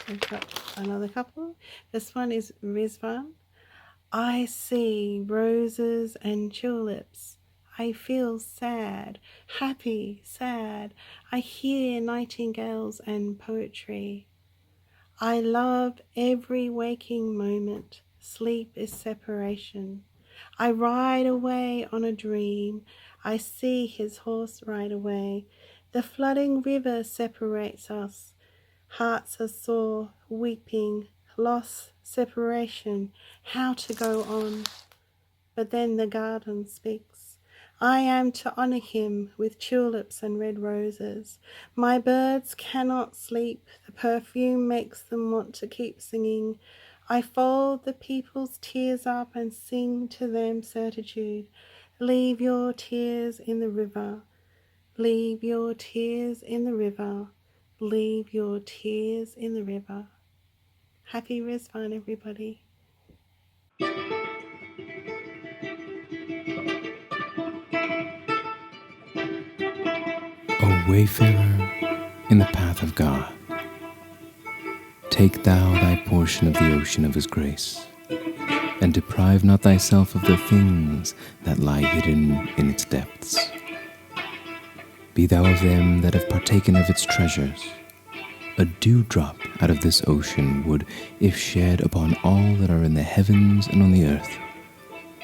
We've got another couple. This one is Riḍván. I see roses and tulips. I feel sad, happy, sad. I hear nightingales and poetry. I love every waking moment. Sleep is separation. I ride away on a dream. I see his horse ride away. The flooding river separates us. Hearts are sore, weeping, loss, separation, how to go on. But then the garden speaks. I am to honor him with tulips and red roses. My birds cannot sleep. The perfume makes them want to keep singing. I fold the people's tears up and sing to them certitude. Leave your tears in the river. Leave your tears in the river. Leave your tears in the river. Happy Riḍván, everybody. O wayfarer in the path of God, take thou thy portion of the ocean of his grace, and deprive not thyself of the things that lie hidden in its depths. Be thou of them that have partaken of its treasures. A dewdrop out of this ocean would, if shed upon all that are in the heavens and on the earth,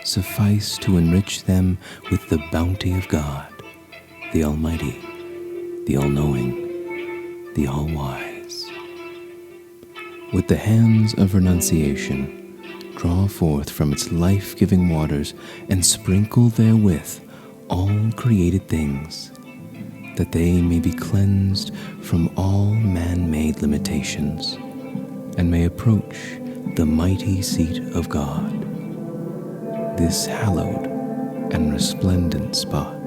suffice to enrich them with the bounty of God, the Almighty, the All-Knowing, the All-Wise. With the hands of renunciation, draw forth from its life-giving waters and sprinkle therewith all created things, that they may be cleansed from all man-made limitations, and may approach the mighty seat of God, this hallowed and resplendent spot.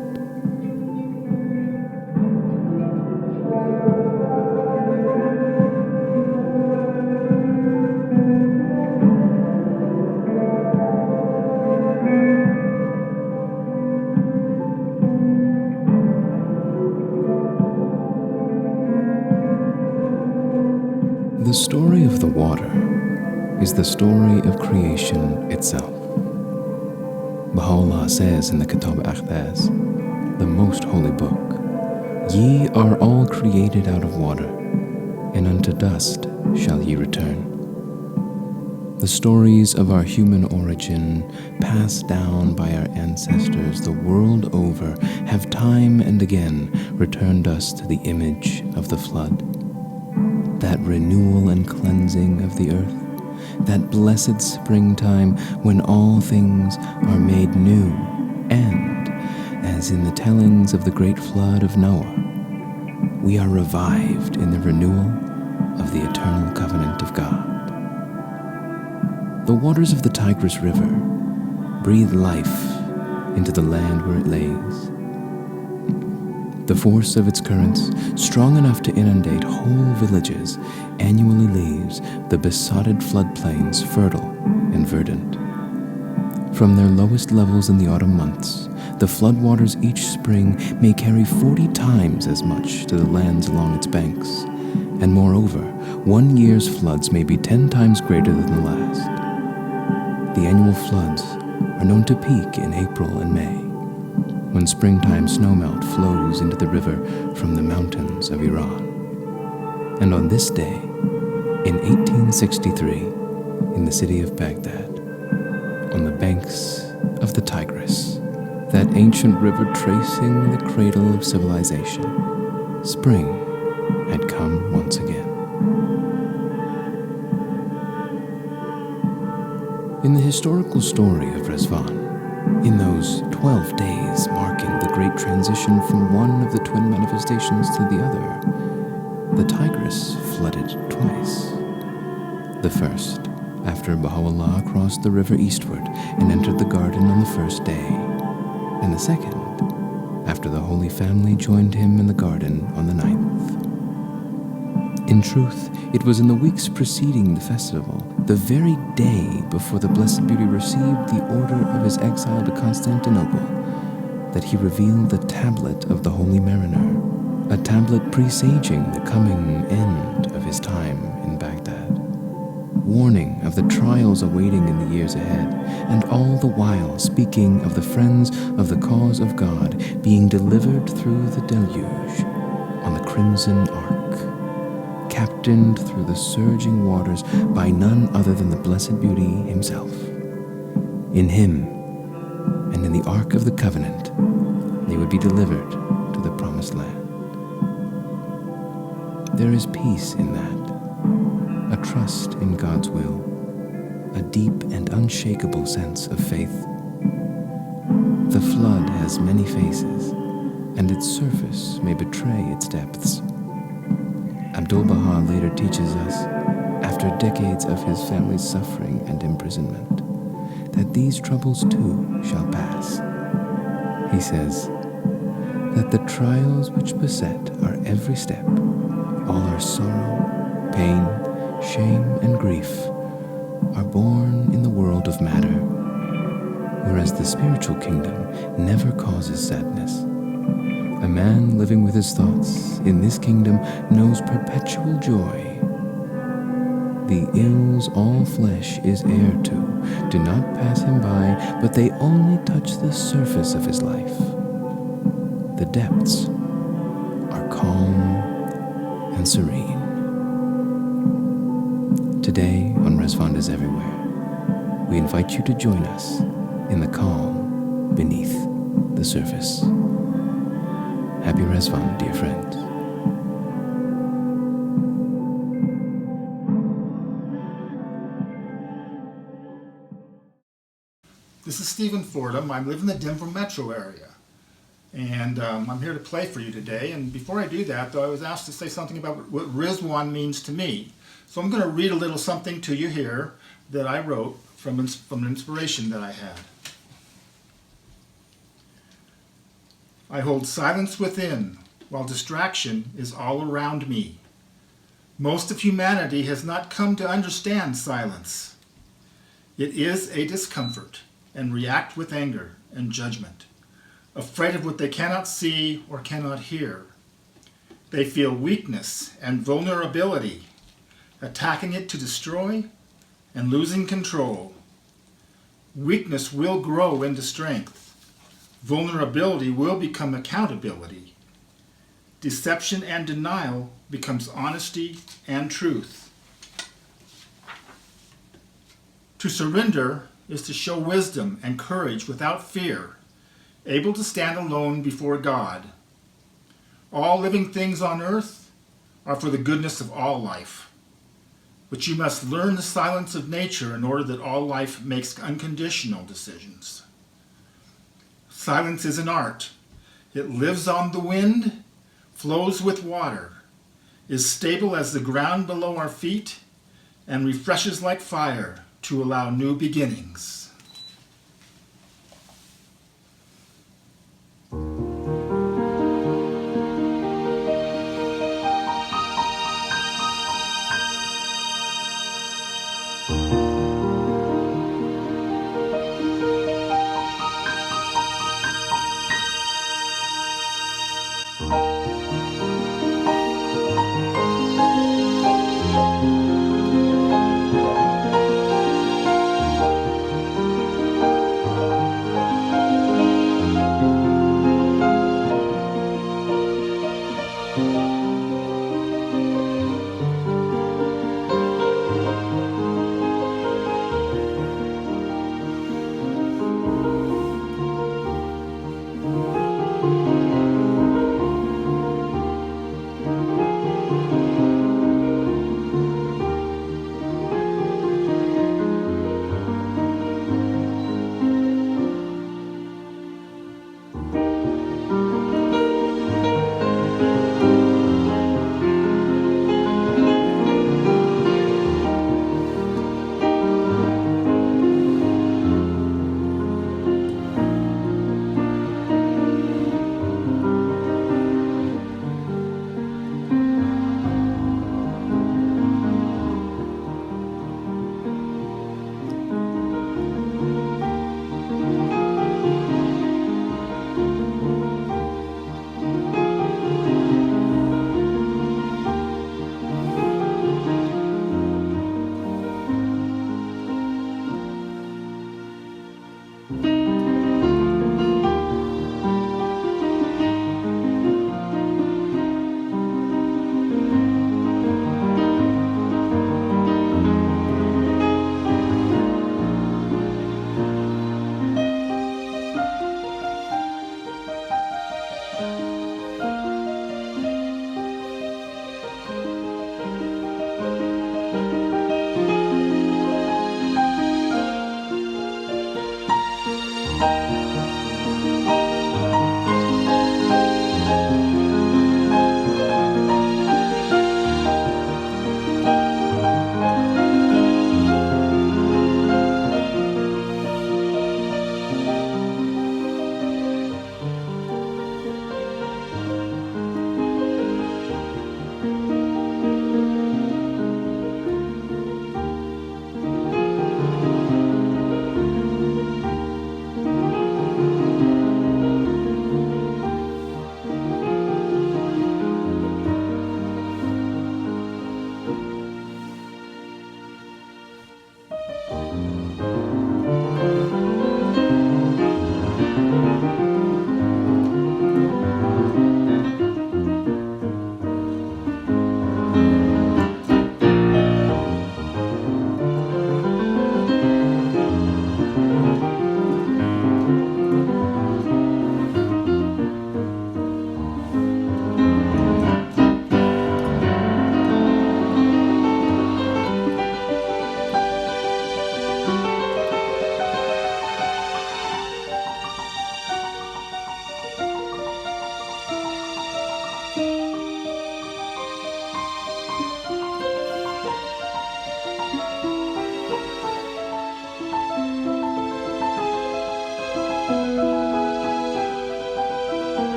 The story of the water is the story of creation itself. Bahá'u'lláh says in the Kitab Aqdas, the most holy book, "Ye are all created out of water, and unto dust shall ye return." The stories of our human origin, passed down by our ancestors the world over, have time and again returned us to the image of the flood. That renewal and cleansing of the earth, that blessed springtime when all things are made new, and, as in the tellings of the great flood of Noah, we are revived in the renewal of the eternal covenant of God. The waters of the Tigris River breathe life into the land where it lays. The force of its currents, strong enough to inundate whole villages, annually leaves the besotted floodplains fertile and verdant. From their lowest levels in the autumn months, the floodwaters each spring may carry 40 times as much to the lands along its banks, and moreover, one year's floods may be 10 times greater than the last. The annual floods are known to peak in April and May, when springtime snowmelt flows into the river from the mountains of Iran. And on this day, in 1863, in the city of Baghdad, on the banks of the Tigris, that ancient river tracing the cradle of civilization, spring had come once again. In the historical story of Riḍván, in those 12 days marking the great transition from one of the twin manifestations to the other, the Tigris flooded twice. The first, after Bahá'u'lláh crossed the river eastward and entered the garden on the first day, and the second, after the Holy Family joined him in the garden on the 9th. In truth, it was in the weeks preceding the festival, the very day before the Blessed Beauty received the order of his exile to Constantinople, that he revealed the tablet of the Holy Mariner, a tablet presaging the coming end of his time in Baghdad. warning of the trials awaiting in the years ahead, and all the while speaking of the friends of the cause of God being delivered through the deluge on the crimson ark, captained through the surging waters by none other than the blessed beauty himself. In him, and in the ark of the covenant, they would be delivered to the promised land. There is peace in that, a trust in God's will, a deep and unshakable sense of faith. The flood has many faces, and its surface may betray its depths. Abdu'l-Baha later teaches us, after decades of his family's suffering and imprisonment, that these troubles too shall pass. He says that the trials which beset our every step, all our sorrow, pain, shame, and grief, are born in the world of matter, whereas the spiritual kingdom never causes sadness. A man living with his thoughts in this kingdom knows perpetual joy. The ills all flesh is heir to do not pass him by, but they only touch the surface of his life. The depths are calm and serene. Today on Riḍván is Everywhere, we invite you to join us in the calm beneath the surface. Happy Riḍván, dear friends. This is Stephen Fordham. I live in the Denver metro area, and I'm here to play for you today. And before I do that, though, I was asked to say something about what Riḍván means to me. So I'm going to read a little something to you here that I wrote from an inspiration that I had. I hold silence within, while distraction is all around me. Most of humanity has not come to understand silence. It is a discomfort, and react with anger and judgment, afraid of what they cannot see or cannot hear. They feel weakness and vulnerability, attacking it to destroy and losing control. Weakness will grow into strength. Vulnerability will become accountability. Deception and denial becomes honesty and truth. To surrender is to show wisdom and courage without fear, able to stand alone before God. All living things on earth are for the goodness of all life. But you must learn the silence of nature in order that all life makes unconditional decisions. Silence is an art. It lives on the wind, flows with water, is stable as the ground below our feet, and refreshes like fire to allow new beginnings.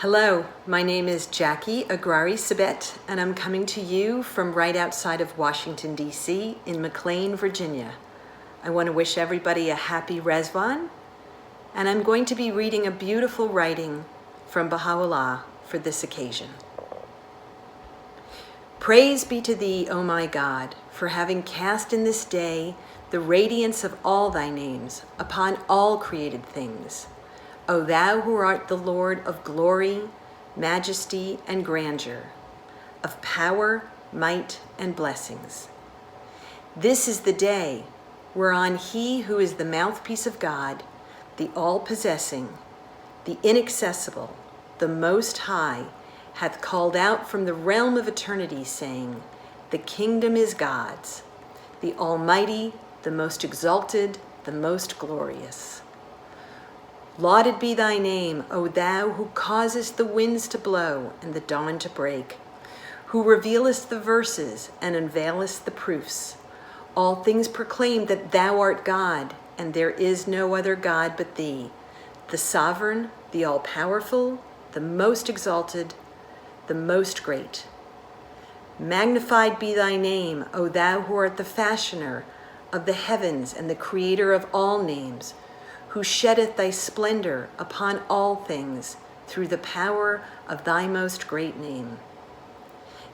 Hello, my name is Jackie Eghrari Sabet, and I'm coming to you from right outside of Washington, D.C. in McLean, Virginia. I want to wish everybody a happy Riḍván, and I'm going to be reading a beautiful writing from Bahá'u'lláh for this occasion. Praise be to thee, O my God, for having cast in this day the radiance of all thy names upon all created things. O thou who art the Lord of glory, majesty, and grandeur, of power, might, and blessings. This is the day whereon he who is the mouthpiece of God, the all-possessing, the inaccessible, the Most High, hath called out from the realm of eternity, saying, the kingdom is God's, the Almighty, the most exalted, the most glorious. Lauded be thy name, O thou who causest the winds to blow and the dawn to break, who revealest the verses and unveilest the proofs. All things proclaim that thou art God, and there is no other God but thee, the sovereign, the all-powerful, the most exalted, the most great. Magnified be thy name, O thou who art the fashioner of the heavens and the creator of all names, who sheddeth thy splendor upon all things through the power of thy most great name.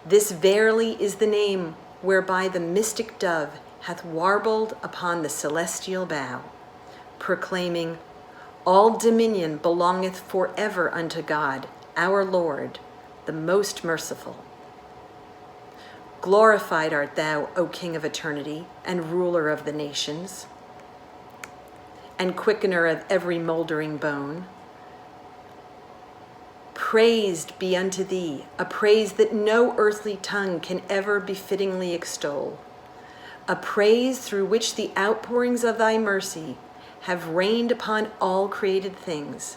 This verily is the name whereby the mystic dove hath warbled upon the celestial bough, proclaiming, all dominion belongeth forever unto God, our Lord, the most merciful. Glorified art thou, O King of eternity, and ruler of the nations, and quickener of every moldering bone. Praised be unto thee, a praise that no earthly tongue can ever befittingly extol, a praise through which the outpourings of thy mercy have rained upon all created things,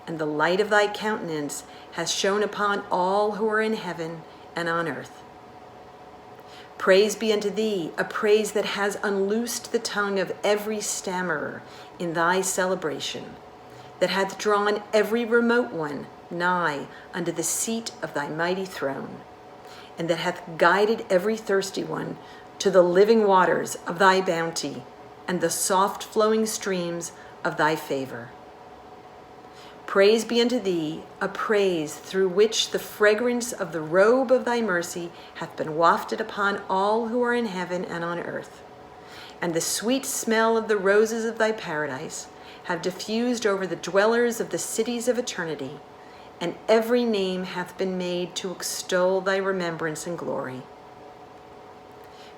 and the light of thy countenance has shone upon all who are in heaven and on earth. Praise be unto thee, a praise that has unloosed the tongue of every stammerer in thy celebration, that hath drawn every remote one nigh unto the seat of thy mighty throne, and that hath guided every thirsty one to the living waters of thy bounty and the soft flowing streams of thy favor. Praise be unto thee, a praise through which the fragrance of the robe of thy mercy hath been wafted upon all who are in heaven and on earth, and the sweet smell of the roses of thy paradise have diffused over the dwellers of the cities of eternity, and every name hath been made to extol thy remembrance and glory.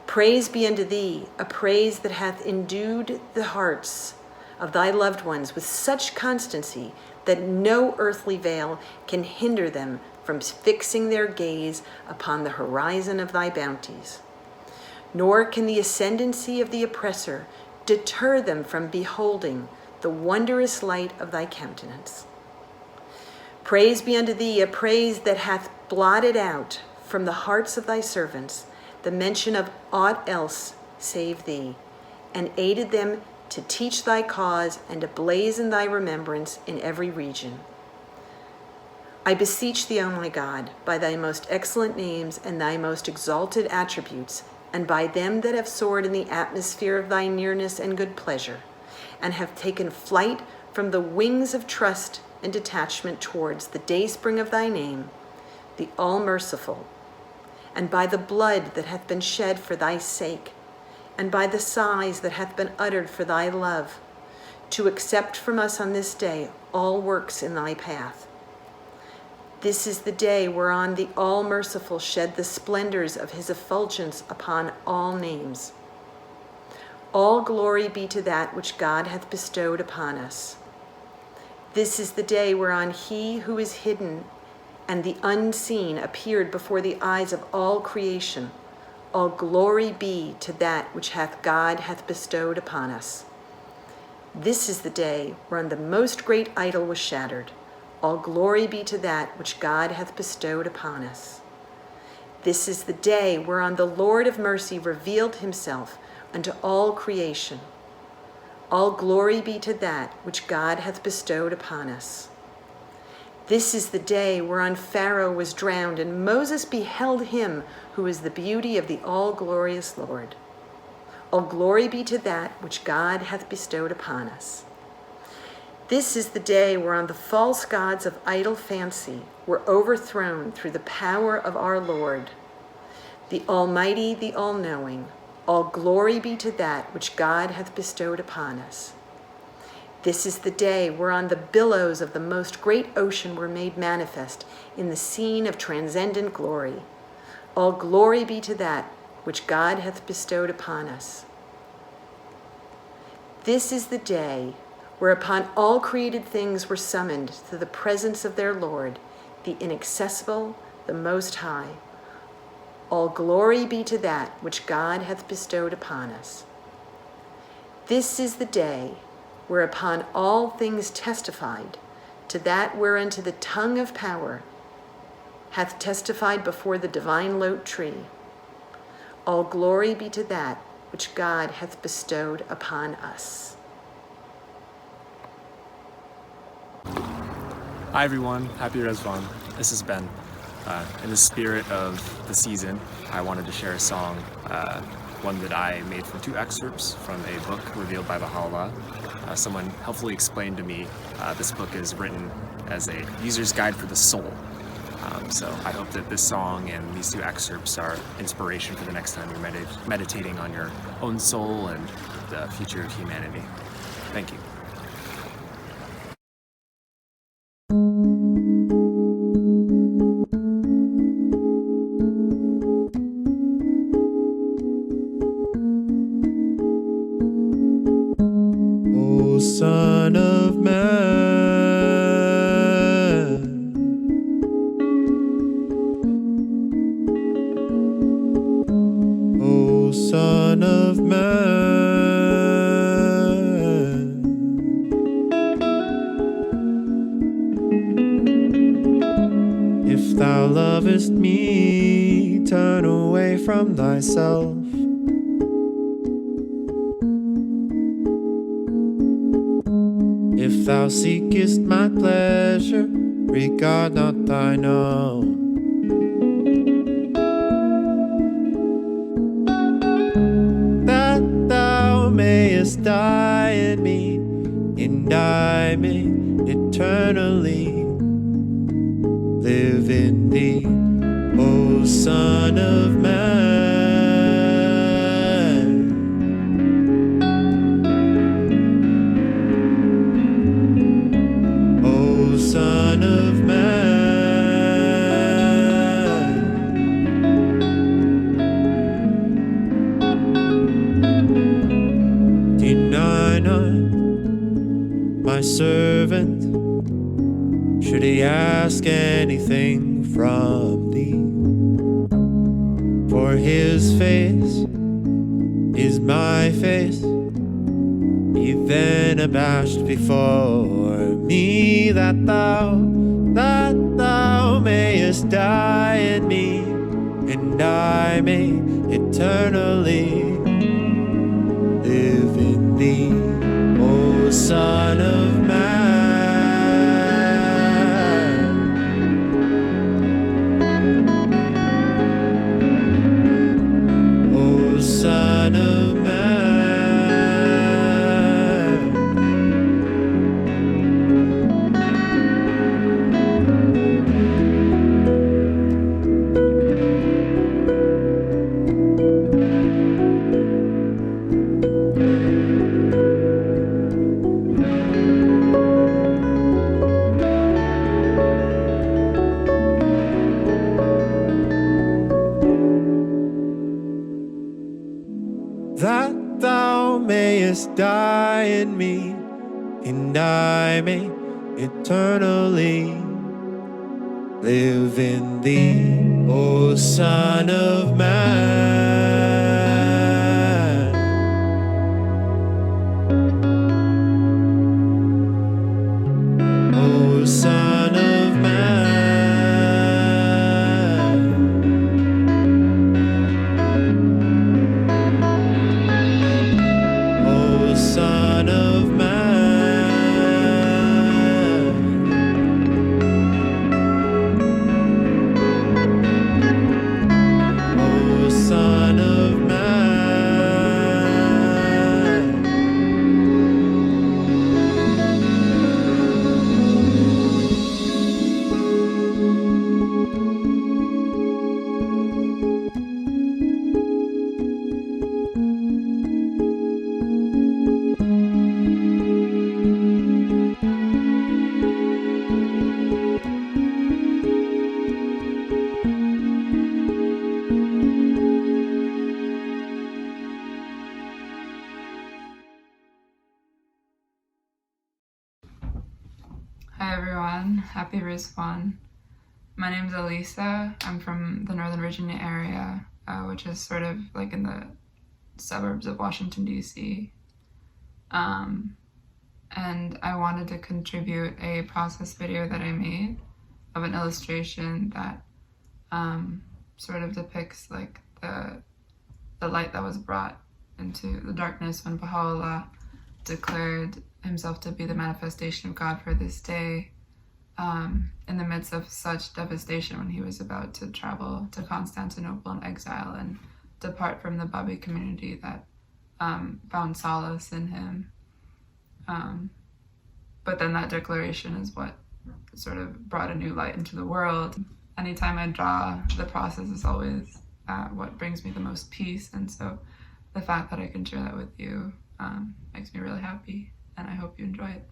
Praise be unto thee, a praise that hath endued the hearts of thy loved ones with such constancy that no earthly veil can hinder them from fixing their gaze upon the horizon of thy bounties, nor can the ascendancy of the oppressor deter them from beholding the wondrous light of thy countenance. Praise be unto thee, a praise that hath blotted out from the hearts of thy servants the mention of aught else save thee, and aided them to teach thy cause and to blazon thy remembrance in every region. I beseech thee, O my God, by thy most excellent names and thy most exalted attributes, and by them that have soared in the atmosphere of thy nearness and good pleasure, and have taken flight from the wings of trust and detachment towards the dayspring of thy name, the all-merciful, and by the blood that hath been shed for thy sake, and by the sighs that hath been uttered for thy love, to accept from us on this day all works in thy path. This is the day whereon the all-merciful shed the splendors of his effulgence upon all names. All glory be to that which God hath bestowed upon us. This is the day whereon he who is hidden and the unseen appeared before the eyes of all creation. All glory be to that which God hath bestowed upon us. This is the day whereon the most great idol was shattered. All glory be to that which God hath bestowed upon us. This is the day whereon the Lord of mercy revealed himself unto all creation. All glory be to that which God hath bestowed upon us. This is the day whereon Pharaoh was drowned, and Moses beheld him who is the beauty of the all-glorious Lord. All glory be to that which God hath bestowed upon us. This is the day whereon the false gods of idle fancy were overthrown through the power of our Lord, the Almighty, the All-Knowing. All glory be to that which God hath bestowed upon us. This is the day whereon the billows of the most great ocean were made manifest in the scene of transcendent glory. All glory be to that which God hath bestowed upon us. This is the day whereupon all created things were summoned to the presence of their Lord, the inaccessible, the Most High. All glory be to that which God hath bestowed upon us. This is the day whereupon all things testified to that whereunto the tongue of power hath testified before the divine lote tree. All glory be to that which God hath bestowed upon us. Hi everyone, happy Riḍván. This is Ben. In the spirit of the season, I wanted to share a song, one that I made from two excerpts from a book revealed by Bahá'u'lláh. Someone helpfully explained to me this book is written as a user's guide for the soul. So I hope that this song and these two excerpts are inspiration for the next time you're meditating on your own soul and the future of humanity. Thank you. O Son of Man, O Son of Man, If thou lovest me, turn away from thyself. If thou seekest my pleasure, regard not thine own. That thou mayest die in me, and I may eternally live in thee, O Son of Man. O Son of Man. Deny not my servant, should he ask anything from thee. For his face is my face, he then abashed before me, that thou mayest die in me, and I may eternally live in thee, O Son of Man. O Son of Man. That thou mayest die in me, and I may eternally live in thee, O Son of Man. O Son of Man. O Son of Man. O Son of Man. Hi everyone, happy Riḍván. My name is Eliza. I'm from the Northern Virginia area, which is sort of like in the suburbs of Washington, D.C. And I wanted to contribute a process video that I made of an illustration that sort of depicts like the light that was brought into the darkness when Bahá'u'lláh declared himself to be the manifestation of God for this day, in the midst of such devastation when he was about to travel to Constantinople in exile and depart from the Bahá'í community that found solace in him. But then that declaration is what sort of brought a new light into the world. Anytime I draw, the process is always what brings me the most peace, and so the fact that I can share that with you makes me really happy, and I hope you enjoy it.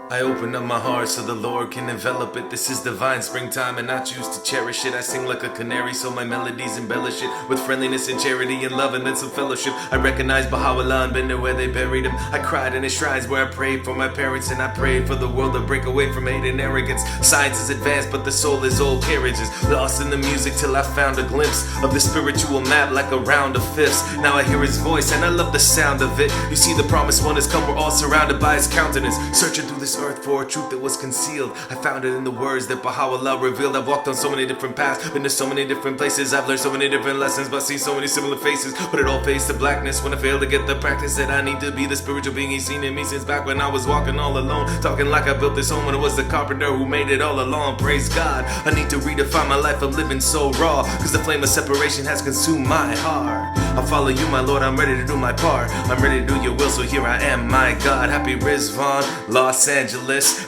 I open up my heart so the Lord can envelop it. This is divine springtime and I choose to cherish it. I sing like a canary so my melodies embellish it with friendliness and charity and love and then some fellowship. I recognize Bahá'u'lláh and been there where they buried him. I cried in his shrines where I prayed for my parents and I prayed for the world to break away from hate and arrogance. Science is advanced but the soul is old carriages. Lost in the music till I found a glimpse of the spiritual map like a round of fifths. Now I hear his voice and I love the sound of it. You see the promised one has come, we're all surrounded by his countenance. Searching through this earth for a truth that was concealed. I found it in the words that Bahá'u'lláh revealed. I've walked on so many different paths, been to so many different places. I've learned so many different lessons, but seen so many similar faces. But it all fades to blackness when I fail to get the practice that I need to be the spiritual being he's seen in me since back when I was walking all alone. Talking like I built this home when it was the carpenter who made it all along. Praise God, I need to redefine my life of living so raw, cause the flame of separation has consumed my heart. I'll follow you, my Lord, I'm ready to do my part. I'm ready to do your will, so here I am, my God. Happy Riḍván, Los Angeles.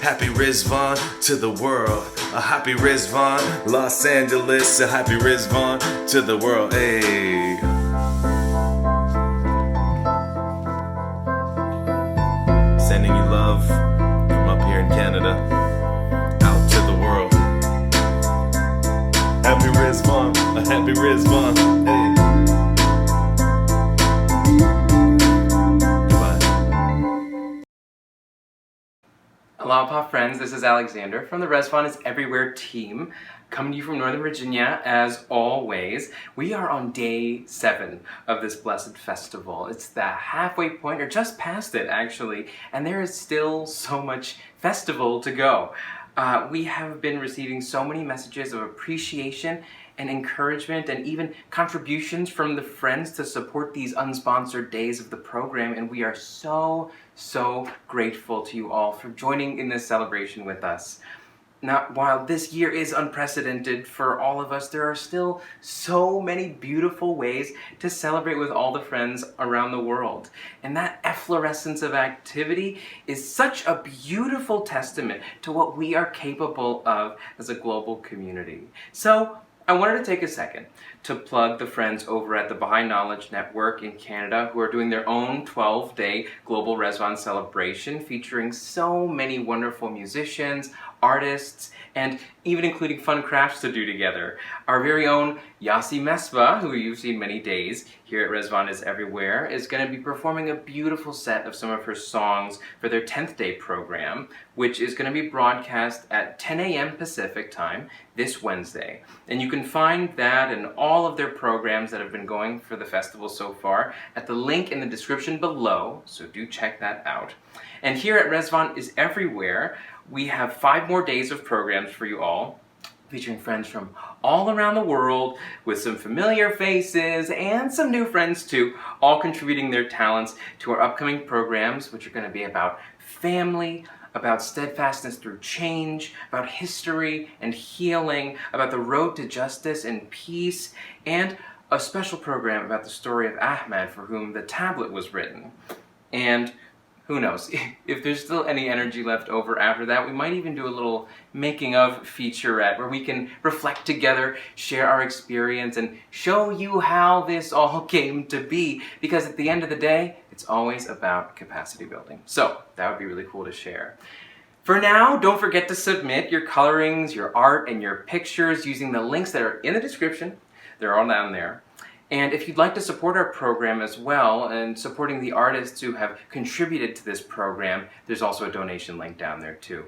Happy Riḍván to the world. A happy Riḍván, Los Angeles. A happy Riḍván to the world. Hey. Sending you love from up here in Canada out to the world. Happy Riḍván, a happy Riḍván. Hey. Aloha friends, this is Alexander from the Riḍván is Everywhere team, coming to you from Northern Virginia as always. We are on day 7 of this blessed festival. It's the halfway point, or just past it actually, and there is still so much festival to go. We have been receiving so many messages of appreciation and encouragement and even contributions from the friends to support these unsponsored days of the program, and we are so grateful to you all for joining in this celebration with us. Now, while this year is unprecedented for all of us, there are still so many beautiful ways to celebrate with all the friends around the world. And that efflorescence of activity is such a beautiful testament to what we are capable of as a global community. So, I wanted to take a second to plug the friends over at the Bahá'í Knowledge Network in Canada who are doing their own 12-day global Riḍván celebration featuring so many wonderful musicians, artists, and even including fun crafts to do together. Our very own Yosi Mesbah, who you've seen many days here at Riḍván is Everywhere, is going to be performing a beautiful set of some of her songs for their 10th day program, which is going to be broadcast at 10 a.m. Pacific time this Wednesday. And you can find that and all of their programs that have been going for the festival so far at the link in the description below, so do check that out. And here at Riḍván is Everywhere, we have 5 more days of programs for you all, featuring friends from all around the world with some familiar faces and some new friends too, all contributing their talents to our upcoming programs, which are going to be about family, about steadfastness through change, about history and healing, about the road to justice and peace, and a special program about the story of Ahmed, for whom the tablet was written. And who knows, if there's still any energy left over after that, we might even do a little making of featurette where we can reflect together, share our experience, and show you how this all came to be. Because at the end of the day, it's always about capacity building. So that would be really cool to share. For now, don't forget to submit your colorings, your art, and your pictures using the links that are in the description. They're all down there. And if you'd like to support our program as well, and supporting the artists who have contributed to this program, there's also a donation link down there too.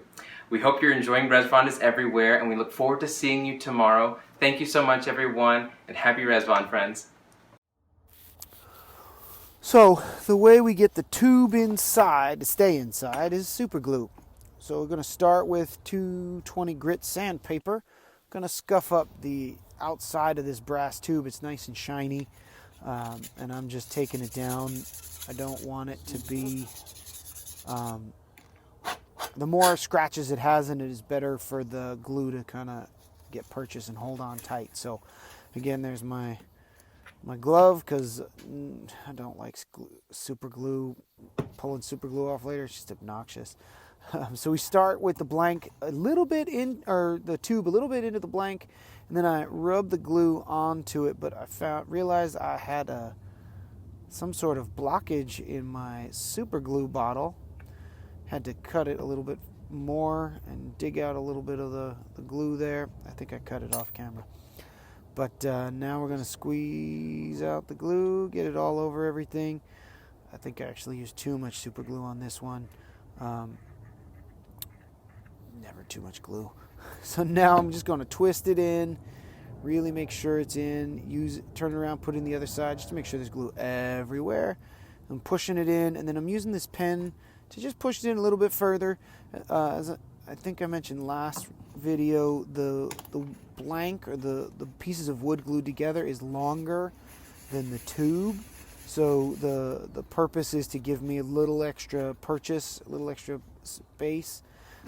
We hope you're enjoying Riḍván is Everywhere, and we look forward to seeing you tomorrow. Thank you so much, everyone, and happy Riḍván, friends. So, the way we get the tube inside, to stay inside, is super glue. So we're going to start with 220 grit sandpaper. Going to scuff up the outside of this brass tube. It's nice and shiny, and I'm just taking it down. I don't want it to be the more scratches it has in it is better for the glue to kind of get purchased and hold on tight. So again, there's my glove, because I don't like super glue, pulling super glue off later. It's just obnoxious. So we start with the blank a little bit in, or the tube a little bit into the blank, And then I rubbed the glue onto it, but I realized I had some sort of blockage in my super glue bottle. Had to cut it a little bit more and dig out a little bit of the glue there. I think I cut it off camera. But now we're going to squeeze out the glue, get it all over everything. I think I actually used too much super glue on this one. Never too much glue. So now I'm just going to twist it in, really make sure it's in, turn it around, put it in the other side just to make sure there's glue everywhere. I'm pushing it in, and then I'm using this pen to just push it in a little bit further. As I think I mentioned last video, the blank or the pieces of wood glued together is longer than the tube. So the purpose is to give me a little extra space.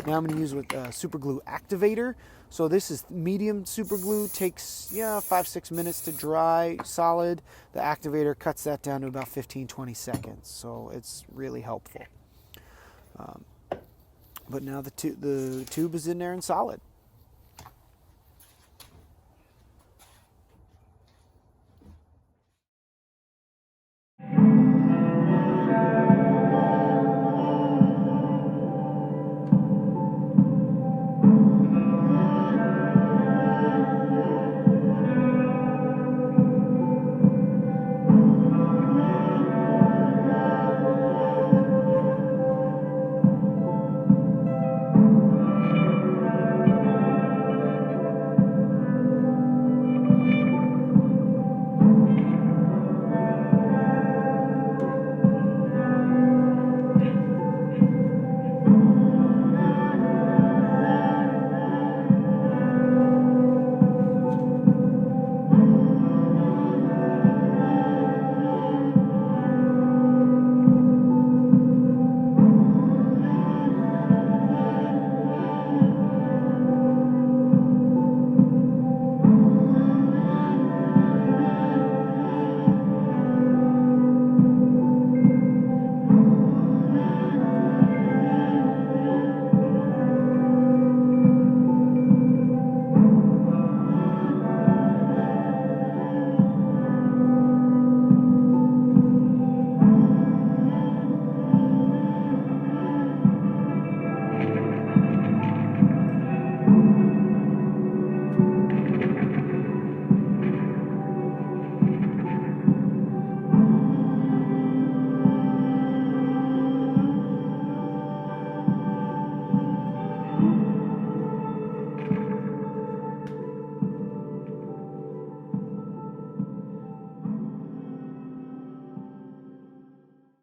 Now I'm going to use with super glue activator. So this is medium super glue, takes 5-6 minutes to dry solid. The activator cuts that down to about 15-20 seconds. So it's really helpful. But now the tube is in there and solid.